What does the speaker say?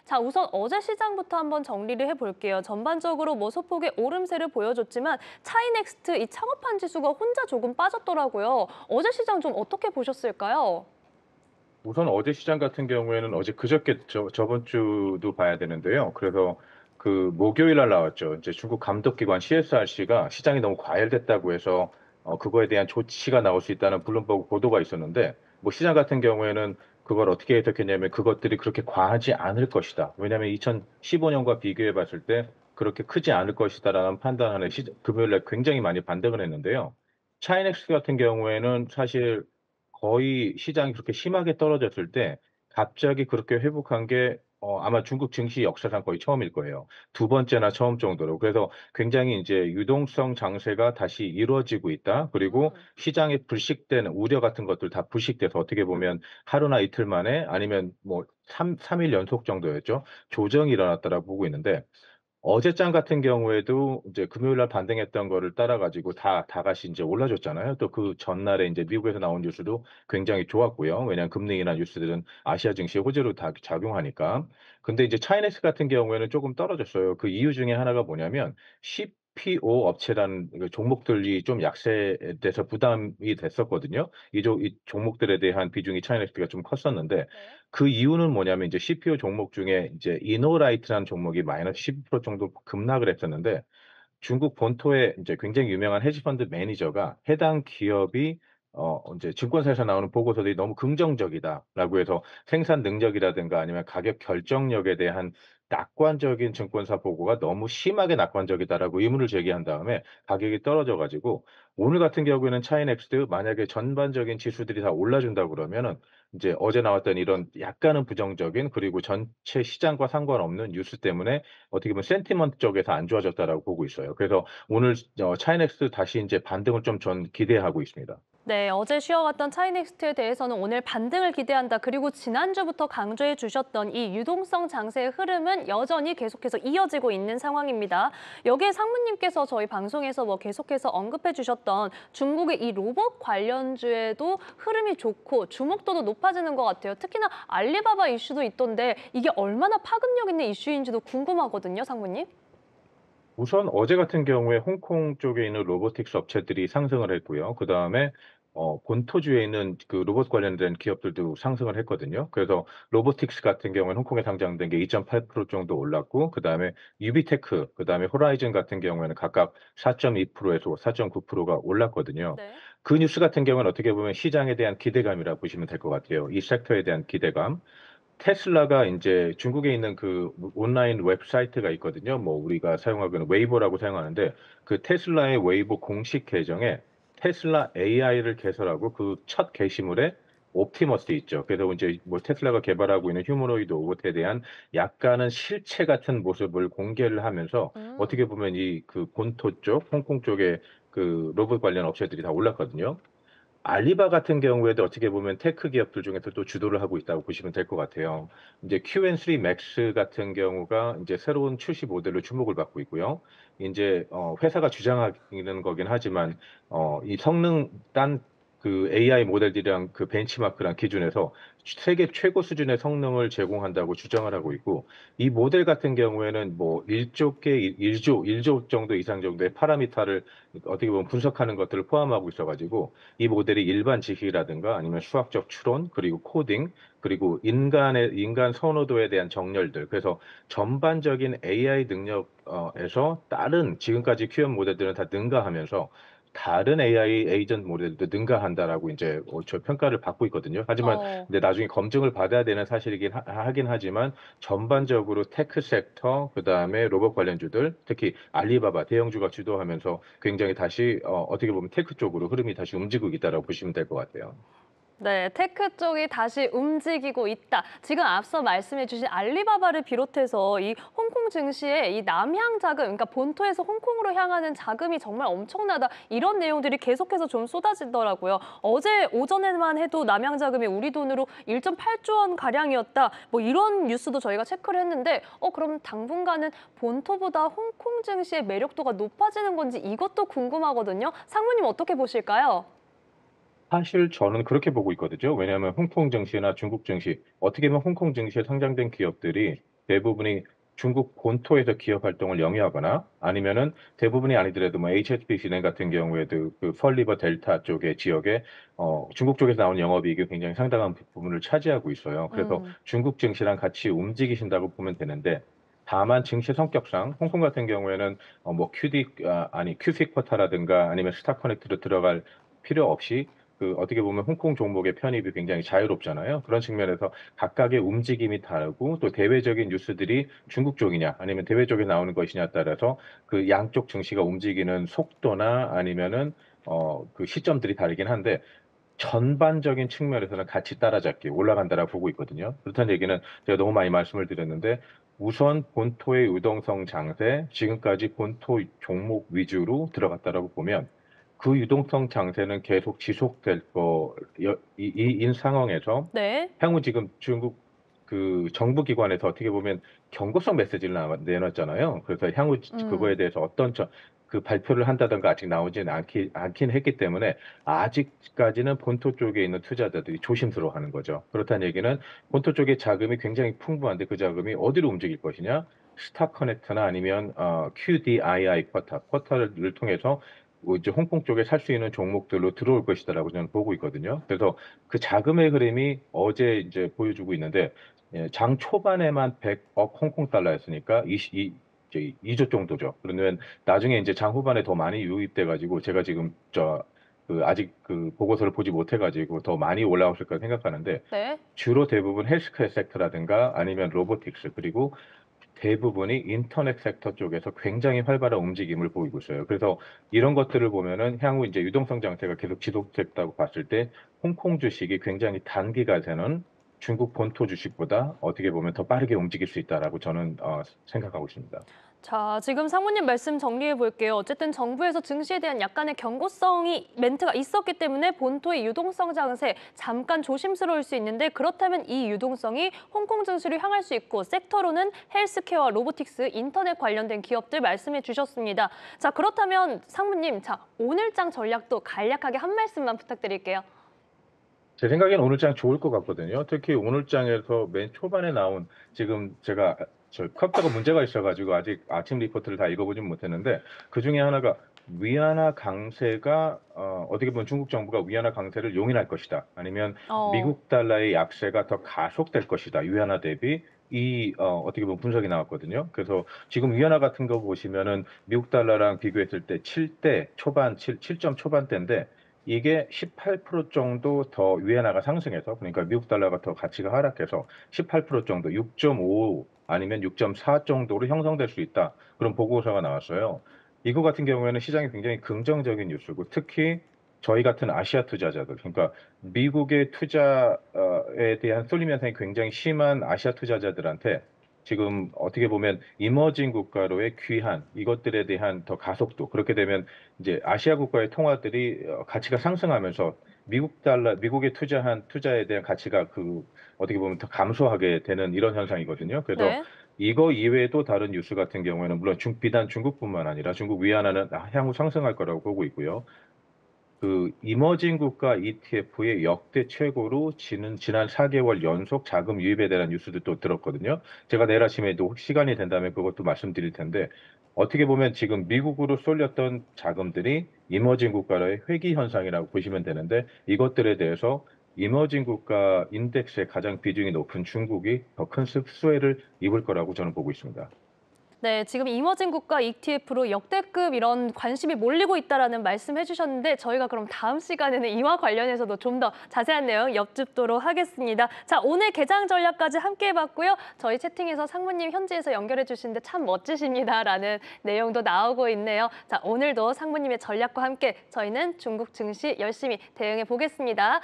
자, 우선 어제 시장부터 한번 정리를 해볼게요. 전반적으로 뭐 소폭의 오름세를 보여줬지만 차이넥스트 이 창업한 지수가 혼자 조금 빠졌더라고요. 어제 시장 좀 어떻게 보셨을까요? 우선 어제 시장 같은 경우에는 어제 그저께 저번 주도 봐야 되는데요. 그래서 그 목요일 날 나왔죠. 이제 중국 감독기관 CSRC가 시장이 너무 과열됐다고 해서 그거에 대한 조치가 나올 수 있다는 블룸버그 보도가 있었는데 뭐 시장 같은 경우에는 그걸 어떻게 해석했냐면 그것들이 그렇게 과하지 않을 것이다. 왜냐하면 2015년과 비교해 봤을 때 그렇게 크지 않을 것이다라는 판단하에 금요일 날 굉장히 많이 반등을 했는데요. 차이넥스 같은 경우에는 사실 거의 시장이 그렇게 심하게 떨어졌을 때 갑자기 그렇게 회복한 게 아마 중국 증시 역사상 거의 처음일 거예요. 두 번째나 처음 정도로. 그래서 굉장히 인제 유동성 장세가 다시 이루어지고 있다. 그리고 음. 시장에 불식된 우려 같은 것들 다 불식돼서 어떻게 보면 하루나 이틀 만에 아니면 뭐 3일 연속 정도였죠. 조정이 일어났다라고 보고 있는데 어제장 같은 경우에도 이제 금요일 날 반등했던 거를 따라 가지고 다같이 인제 올라줬잖아요. 또 그 전날에 인제 미국에서 나온 뉴스도 굉장히 좋았고요. 왜냐하면 금리 인하 뉴스들은 아시아 증시에 호재로 다 작용하니까. 근데 이제 차이넥스 같은 경우에는 쪼금 떨어졌어요. 그 이유 중에 하나가 뭐냐면 CPO 업체라는 그 종목들이 좀 약세돼서 부담이 됐었거든요. 이 종목들에 대한 비중이 차이넥스가 좀 컸었는데 네. 그 이유는 뭐냐면 이제 CPO 종목 중에 이제 이노라이트라는 종목이 마이너스 12% 정도 급락을 했었는데 중국 본토의 인제 굉장히 유명한 헤지펀드 매니저가 해당 기업이 인제 증권사에서 나오는 보고서들이 "너무 긍정적이다."라고 해서 생산 능력이라든가 아니면 가격 결정력에 대한 낙관적인 증권사 보고가 "너무 심하게 낙관적이다."라고 의문을 제기한 다음에 가격이 떨어져 가지고 오늘 같은 경우에는 차이넥스트 만약에 전반적인 지수들이 다 올라준다 그러면은 인제 어제 나왔던 이런 약간은 부정적인 그리고 전체 시장과 상관없는 뉴스 때문에 어떻게 보면 센티먼트 쪽에서 안 좋아졌다라고 보고 있어요. 그래서 오늘 차이넥스 다시 인제 반등을 좀 전 기대하고 있습니다. 네, 어제 쉬어갔던 차이넥스트에 대해서는 오늘 반등을 기대한다. 그리고 지난주부터 강조해 주셨던 이 유동성 장세의 흐름은 여전히 계속해서 이어지고 있는 상황입니다. 여기에 상무님께서 저희 방송에서 뭐 계속해서 언급해 주셨던 중국의 이 로봇 관련주에도 흐름이 좋고 주목도도 높아지는 것 같아요. 특히나 알리바바 이슈도 있던데 이게 얼마나 파급력 있는 이슈인지도 궁금하거든요, 상무님. 우선 어제 같은 경우에 홍콩 쪽에 있는 로보틱스 업체들이 상승을 했고요. 그다음에 본토주에 있는 그 로봇 관련된 기업들도 상승을 했거든요. 그래서 로보틱스 같은 경우에는 홍콩에 상장된 게 2.8% 정도 올랐고 그다음에 유비테크 그다음에 호라이즌 같은 경우에는 각각 4.2% 에서 4.9%가 올랐거든요. 네. 그 뉴스 같은 경우는 어떻게 보면 시장에 대한 기대감이라고 보시면 될 것 같아요. 이 섹터에 대한 기대감. 테슬라가 인제 중국에 있는 그 온라인 웹사이트가 있거든요. 뭐 우리가 사용하고 있는 웨이보라고 사용하는데 그 테슬라의 웨이보 공식 계정에 테슬라 AI를 개설하고 그 첫 게시물에 옵티머스 있죠. 그래서 인제 뭐 테슬라가 개발하고 있는 휴머노이드 로봇에 대한 약간은 실체 같은 모습을 공개를 하면서 음. 어떻게 보면 이 그 본토 쪽 홍콩 쪽에 그 로봇 관련 업체들이 다 올랐거든요. 알리바 같은 경우에도 어떻게 보면 테크 기업들 중에서 또 주도를 하고 있다고 보시면 될 것 같아요. 인제 QN3 맥스 같은 경우가 인제 새로운 출시 모델로 주목을 받고 있고요. 인제 회사가 주장하기는 거긴 하지만 이 성능 딴 그 AI 모델들이랑 그 벤치마크랑 기준에서 세계 최고 수준의 성능을 제공한다고 주장을 하고 있고 이 모델 같은 경우에는 뭐 1조 정도 이상 정도의 파라미터를 어떻게 보면 분석하는 것들을 포함하고 있어 가지고 이 모델이 일반 지식이라든가 아니면 수학적 추론 그리고 코딩 그리고 인간 선호도에 대한 정렬들 그래서 전반적인 AI 능력 에서 다른 지금까지 키운 모델들은 다 능가하면서 다른 AI 에이전트 모델도 능가한다라고 인제 저 평가를 받고 있거든요. 하지만 어. 근데 나중에 검증을 받아야 되는 사실이긴 하긴 하지만 전반적으로 테크 섹터 그다음에 로봇 관련주들 특히 알리바바 대형주가 주도하면서 굉장히 다시 어떻게 보면 테크 쪽으로 흐름이 다시 움직이고 있다라고 보시면 될 것 같아요. 네, 테크 쪽이 다시 움직이고 있다. 지금 앞서 말씀해 주신 알리바바를 비롯해서 이 홍콩 증시의 이 남향 자금, 그러니까 본토에서 홍콩으로 향하는 자금이 정말 엄청나다. 이런 내용들이 계속해서 좀 쏟아지더라고요. 어제 오전에만 해도 남향 자금이 우리 돈으로 1.8조 원 가량이었다. 뭐 이런 뉴스도 저희가 체크를 했는데 그럼 당분간은 본토보다 홍콩 증시의 매력도가 높아지는 건지 이것도 궁금하거든요. 상무님 어떻게 보실까요? 사실 저는 그렇게 보고 있거든요. 왜냐하면 홍콩 증시나 중국 증시 어떻게 보면 홍콩 증시에 상장된 기업들이 대부분이 중국 본토에서 기업 활동을 영위하거나 아니면은 대부분이 아니더라도 뭐 HSBC은행 같은 경우에도 그 펄리버 델타 쪽의 지역에 중국 쪽에서 나오는 영업이익이 굉장히 상당한 부분을 차지하고 있어요. 그래서 음. 중국 증시랑 같이 움직이신다고 보면 되는데 다만 증시 성격상 홍콩 같은 경우에는 뭐 큐빅 쿼터라든가 아니면 스타 커넥트로 들어갈 필요 없이 어떻게 보면 홍콩 종목의 편입이 굉장히 자유롭잖아요. 그런 측면에서 각각의 움직임이 다르고 또 대외적인 뉴스들이 중국 쪽이냐 아니면 대외적에 나오는 것이냐에 따라서 그 양쪽 증시가 움직이는 속도나 아니면은 그 시점들이 다르긴 한데 전반적인 측면에서는 같이 따라잡기 올라간다라고 보고 있거든요. 그렇다는 얘기는 제가 너무 많이 말씀을 드렸는데 우선 본토의 유동성 장세, 지금까지 본토 종목 위주로 들어갔다라고 보면 그 유동성 장세는 계속 지속될 인 상황에서 네. 향후 지금 중국 그 정부 기관에서 어떻게 보면 경고성 메시지를 내놨잖아요. 그래서 향후 그거에 음. 대해서 어떤 그 발표를 한다든가 아직 나오지는 않긴 했기 때문에 아직까지는 본토 쪽에 있는 투자자들이 조심스러워하는 거죠. 그렇다는 얘기는 본토 쪽에 자금이 굉장히 풍부한데 그 자금이 어디로 움직일 것이냐? 스타 커넥터나 아니면 QDII 쿼터를 통해서 이제 홍콩 쪽에 살 수 있는 종목들로 들어올 것이다라고 저는 보고 있거든요. 그래서 그 자금의 흐름이 어제 이제 보여주고 있는데 예, 장 초반에만 100억 홍콩 달러였으니까 2조 정도죠. 그러면 나중에 이제 장 후반에 더 많이 유입돼 가지고 제가 지금 아직 그 보고서를 보지 못해 가지고 더 많이 올라왔을 거라 생각하는데 네. 주로 대부분 헬스케어 섹터라든가 아니면 로보틱스 그리고 대부분이 인터넷 섹터 쪽에서 굉장히 활발한 움직임을 보이고 있어요. 그래서 이런 것들을 보면은 향후 이제 유동성 장세가 계속 지속됐다고 봤을 때 홍콩 주식이 굉장히 단기간에는 중국 본토 주식보다 어떻게 보면 더 빠르게 움직일 수 있다라고 저는 생각하고 있습니다. 자, 지금 상무님 말씀 정리해 볼게요. 어쨌든 정부에서 증시에 대한 약간의 경고성이 멘트가 있었기 때문에 본토의 유동성 장세 잠깐 조심스러울 수 있는데 그렇다면 이 유동성이 홍콩 증시로 향할 수 있고 섹터로는 헬스케어와 로보틱스, 인터넷 관련된 기업들 말씀해 주셨습니다. 자, 그렇다면 상무님, 자, 오늘장 전략도 간략하게 한 말씀만 부탁드릴게요. 제 생각에는 오늘 장 좋을 것 같거든요. 특히 오늘 장에서 맨 초반에 나온 지금 제가 저 컴퓨터가 문제가 있어가지고 아직 아침 리포트를 다 읽어보진 못했는데 그 중에 하나가 위안화 강세가 어떻게 보면 중국 정부가 위안화 강세를 용인할 것이다. 아니면 어, 미국 달러의 약세가 더 가속될 것이다. 위안화 대비 어떻게 보면 분석이 나왔거든요. 그래서 지금 위안화 같은 거 보시면은 미국 달러랑 비교했을 때 7대 초반, 7점 초반대인데 이게 18% 정도 더 위안화가 상승해서 그러니까 미국 달러가 더 가치가 하락해서 18% 정도 6.5 아니면 6.4 정도로 형성될 수 있다. 그런 보고서가 나왔어요. 이거 같은 경우에는 시장이 굉장히 긍정적인 뉴스고 특히 저희 같은 아시아 투자자들 그러니까 미국의 투자에 대한 쏠림 현상이 굉장히 심한 아시아 투자자들한테 지금 어떻게 보면 이머징 국가로의 귀환 이것들에 대한 더 가속도 그렇게 되면 이제 아시아 국가의 통화들이 가치가 상승하면서 미국에 투자한 투자에 대한 가치가 어떻게 보면 더 감소하게 되는 이런 현상이거든요. 그래서 네. 이거 이외에도 다른 뉴스 같은 경우에는 물론 비단 중국뿐만 아니라 중국 위안화는 향후 상승할 거라고 보고 있고요. 그 이머징 국가 ETF의 역대 최고로 지난 4개월 연속 자금 유입에 대한 뉴스도 또 들었거든요. 제가 내일 아침에도 시간이 된다면 그것도 말씀드릴 텐데 어떻게 보면 지금 미국으로 쏠렸던 자금들이 이머징 국가의 회귀 현상이라고 보시면 되는데 이것들에 대해서 이머징 국가 인덱스의 가장 비중이 높은 중국이 더 큰 수혜를 입을 거라고 저는 보고 있습니다. 네, 지금 이머징 국가 ETF로 역대급 이런 관심이 몰리고 있다라는 말씀 해주셨는데 저희가 그럼 다음 시간에는 이와 관련해서도 좀 더 자세한 내용 엿듣도록 하겠습니다. 자, 오늘 개장 전략까지 함께 해봤고요. 저희 채팅에서 상무님 현지에서 연결해 주시는데 참 멋지십니다라는 내용도 나오고 있네요. 자, 오늘도 상무님의 전략과 함께 저희는 중국 증시 열심히 대응해 보겠습니다.